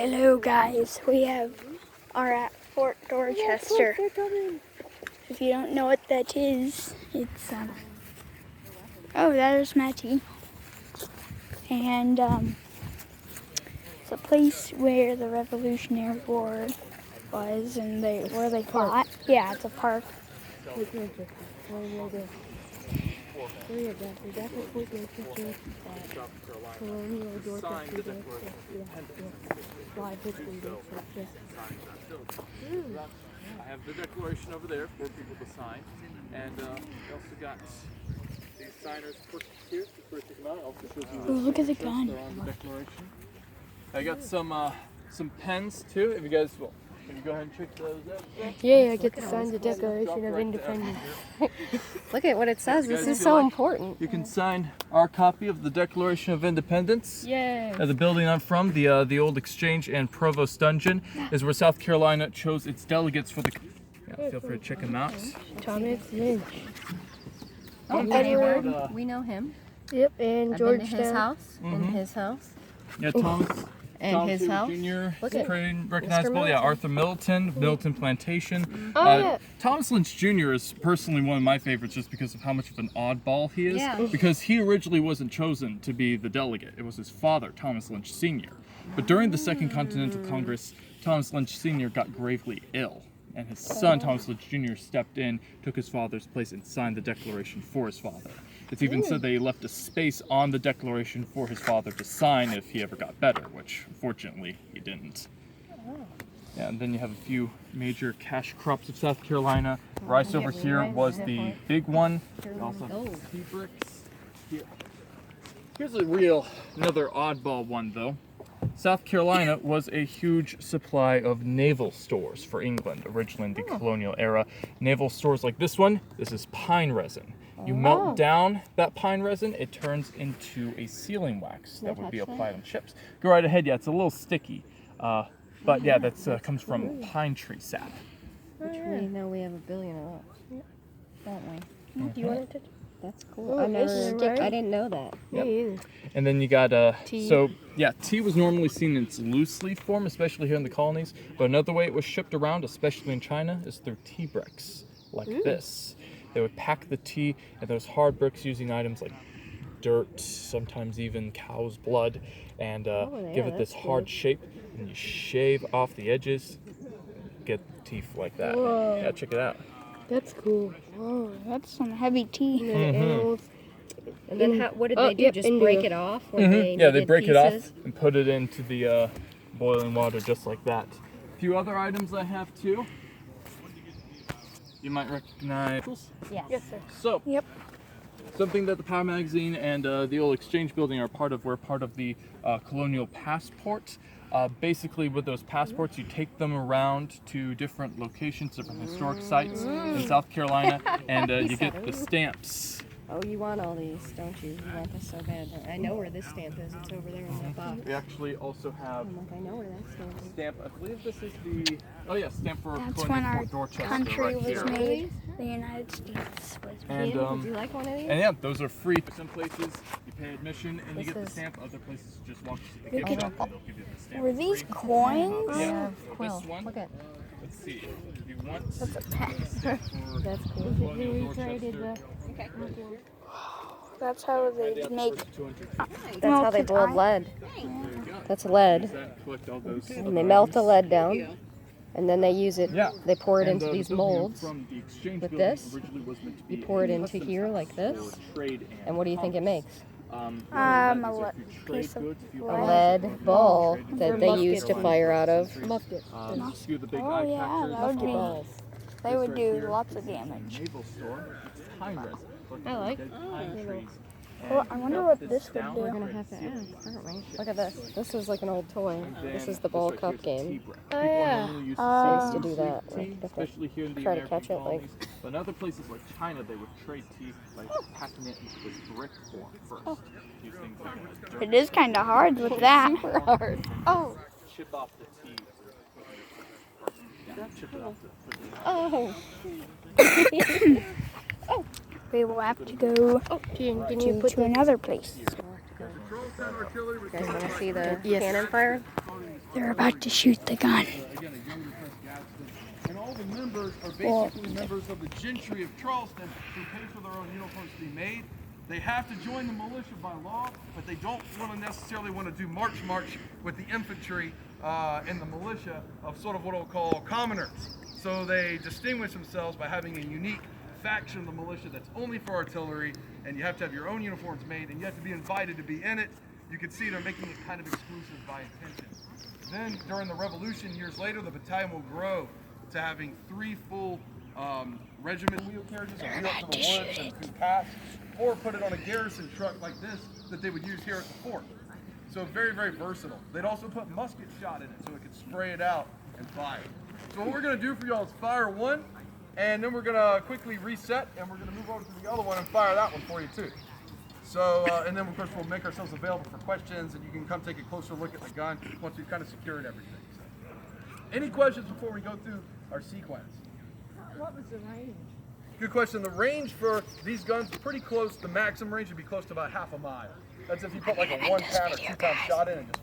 Hello guys, are at Fort Dorchester. If you don't know what that is, it's oh, there's Matty. And it's a place where the Revolutionary War was, and where they fought. Yeah, it's a park. I have the declaration over there for people to sign, and we also got these signers here to check them out. Also shows you Oh, look at the gun. on the declaration. I got some pens too. If you guys will, can you go ahead and check those out? Yeah, I get to sign the Declaration of Independence. Look at what it says. This is so important. You can sign our copy of the Declaration of Independence. Yay! The building I'm from, the old Exchange and Provost Dungeon, is where South Carolina chose its delegates for the. Yeah, feel free to check them out. Thomas Lynch. We know him. Yep, and I've George been to his house. In his house. Yeah, Thomas. And his house. Jr. Look is at pretty recognizable. Yeah, Arthur Middleton Plantation. Oh, yeah. Thomas Lynch Jr. is personally one of my favorites just because of how much of an oddball he is. Yeah. Because he originally wasn't chosen to be the delegate. It was his father, Thomas Lynch Sr. But during the Second Continental Congress, Thomas Lynch Sr. got gravely ill. And his son, Thomas Lynch Jr., stepped in, took his father's place, and signed the Declaration for his father. It's even said that he left a space on the Declaration for his father to sign if he ever got better, which, unfortunately, he didn't. Yeah, and then you have a few major cash crops of South Carolina. Rice over here was the big one. You also have tea bricks here. Here's another oddball one, though. South Carolina was a huge supply of naval stores for England, originally in the colonial era. Naval stores like this one, this is pine resin. You melt down that pine resin, it turns into a sealing wax that would be applied on ships. Go right ahead, yeah, it's a little sticky. But yeah, that comes from pine tree sap. Which we know we have a billion of, don't we? Do you want to touch? That's cool. Oh, I didn't know that. Yep. And then you got tea. So yeah, tea was normally seen in its loose leaf form, especially here in the colonies. But another way it was shipped around, especially in China, is through tea bricks like this. They would pack the tea in those hard bricks using items like dirt, sometimes even cow's blood, and give it this hard shape. And you shave off the edges, get teeth like that. Whoa. Yeah, check it out. That's cool. Whoa, that's some heavy tea. And then what did they do? Just break it off? Yeah, they break it off and put it into the boiling water just like that. A few other items I have too. You might recognize. Yes, sir. So, Yep. something that the Power Magazine and the old Exchange building are part of. We're part of the Colonial Passport. Basically, with those passports, you take them around to different locations, different historic sites in South Carolina, and you get the stamps. Oh, you want all these, don't you? You want this so bad. I know where this stamp is. It's over there in that box. We actually also have I'm like, I know where that stamp is. stamp. I believe this is the stamp for That's Colonial when our Fort Dorchester country right was here. made. The United States was made. And Would you like one of these? and yeah, those are free. Some places you pay admission and you get the stamp. Other places you just walk to the gift shop and they'll give you the stamp. Were these coins? Yeah. Quill. This one. Look at. Let's see. If you want That's a pen. That's cool. Colonial Dorchester. That's how they make. That's how they boiled lead. That's lead. Collect all those. And they melt the lead down. And then they use it. Yeah. They pour it And, into the these building molds. from the Exchange with building this. originally was meant to be You pour it a into customs here house like for this. trade And what do you think it makes? A piece of A lead. lead ball that they use to fire out of. Musket. Few of the big Oh eye yeah, catchers. that would be. Balls. They would do lots of damage. Naval store. It's pine resin. I like Dead pine trees. Well, I wonder what this would We're do. gonna have to ask, aren't we? Look at this. This is like an old toy. This is the ball cup game. Oh, yeah. I used to do that. Like, you have to Especially here in the try to American catch it, like- colonies. But in other places like China, they would trade tea by packing it into this brick form first. Use things like dirt. It is kind of hard with that. hard. Oh, Chip off the tea. Yeah, chip it off the Oh. we will have to go Can you put to another place. You guys want to see the cannon fire? They're about to shoot the gun. Again, a younger Chris Gadsden. And all the members are basically members of the gentry of Charleston who pay for their own uniforms to be made. They have to join the militia by law, but they don't necessarily want to do march with the infantry and the militia of sort of what we'll call commoners. So they distinguish themselves by having a unique faction of the militia that's only for artillery, and you have to have your own uniforms made, and you have to be invited to be in it. You can see they're making it kind of exclusive by intention. Then during the Revolution, years later, the battalion will grow to having 3 full regiment wheel carriages that wheel up to the woods and through paths, or put it on a garrison truck like this that they would use here at the fort. So very, very versatile. They'd also put musket shot in it so it could spray it out and fire. So what we're going to do for y'all is fire one, and then we're going to quickly reset, and we're going to move over to the other one and fire that one for you too. So, and then of course we'll make ourselves available for questions, and you can come take a closer look at the gun once we've kind of secured everything. So, any questions before we go through our sequence? What was the range? Good question. The range for these guns is pretty close. The maximum range would be close to about half a mile. That's if you put like a 1-pound or 2-pound shot in and just